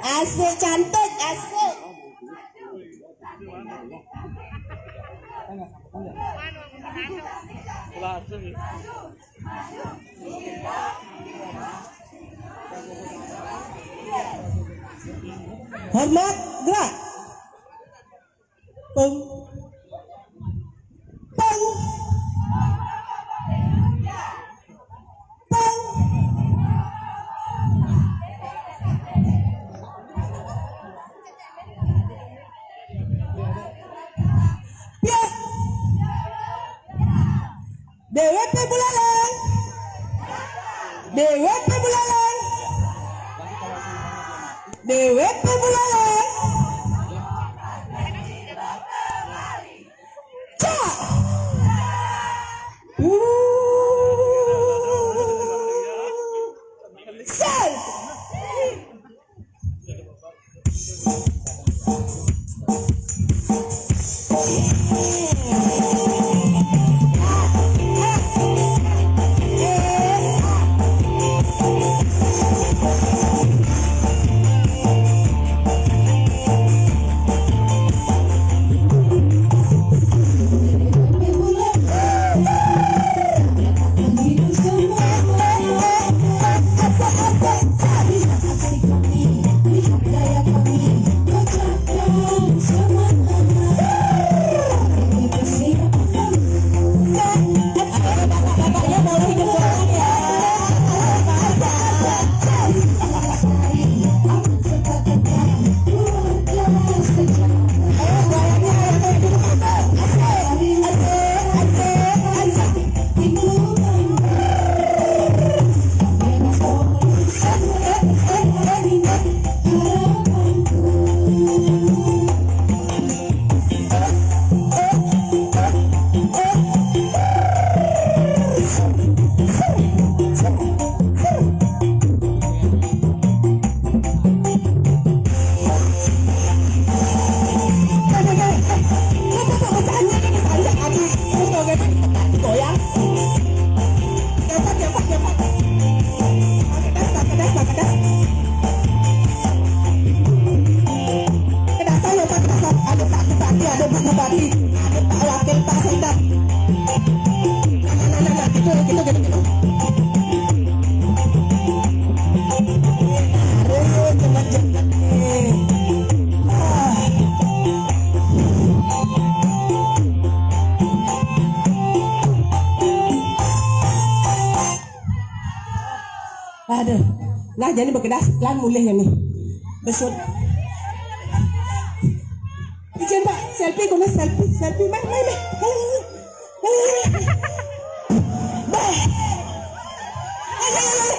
Asik, cantik, asik. Hormat, gerak. Peng. Peng. Peng. Piak. DWP Buleleng. DWP Buleleng. DWP Buleleng. Cak. Sel. Aduh, nah jadi bekedas lan mulih ya nih. Besut. Ijen Pak, selfie kau selfie, mai. Bah.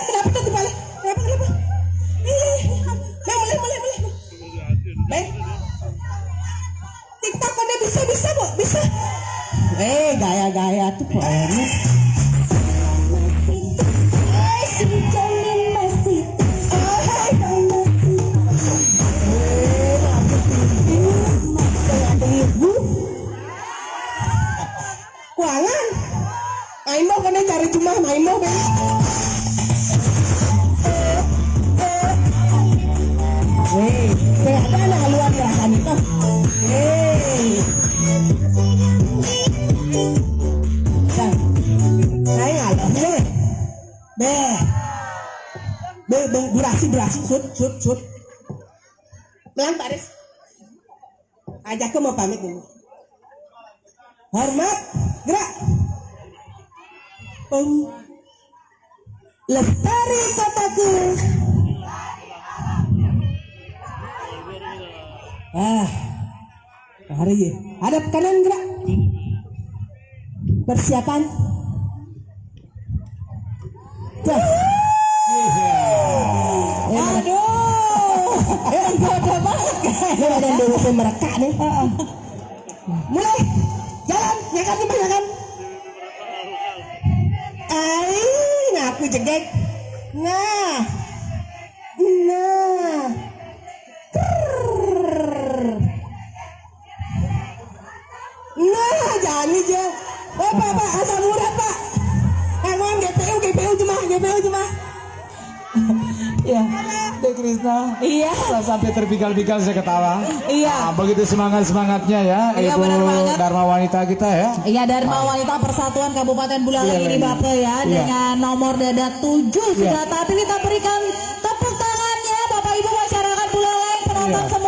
Kenapa tuh kepala? Kenapa? Boleh. Baik. TikTok ada bisa Bu, bisa. Gaya tuh kok enak. Kuangan, Aimo kena cari cuma Aimo kan. Sehat anak luar biasa nih toh. Naik alam deh. Durasi, shoot. Melang Pak Des. Ajak ke mau pamit dulu. Hormat, gerak. Lestari kotaku. Hari ya. Hadap kanan gerak. Persiapan. Aduh. Goda banget. Ada dulu saya mereka nih. Mulai. Jalan. Nyakan. Nah aku jegek. Nah. Nah, jangan aja. Pak, asal murah, Pak. Ngomong GPU cuma. Ya, Dek Krisna. Iya. Sampai terpigal-pigal saya ketawa. Iya. Nah, begitu semangatnya ya, Iya, Ibu benar banget. Dharma Wanita kita ya. Iya, Dharma Wanita Persatuan Kabupaten Buleleng Iya, ini Bapak ya, iya. dengan nomor dada 7 sudah. Iya. Tapi kita berikan tepuk tangannya Bapak Ibu masyarakat Buleleng, penonton Iya. semua.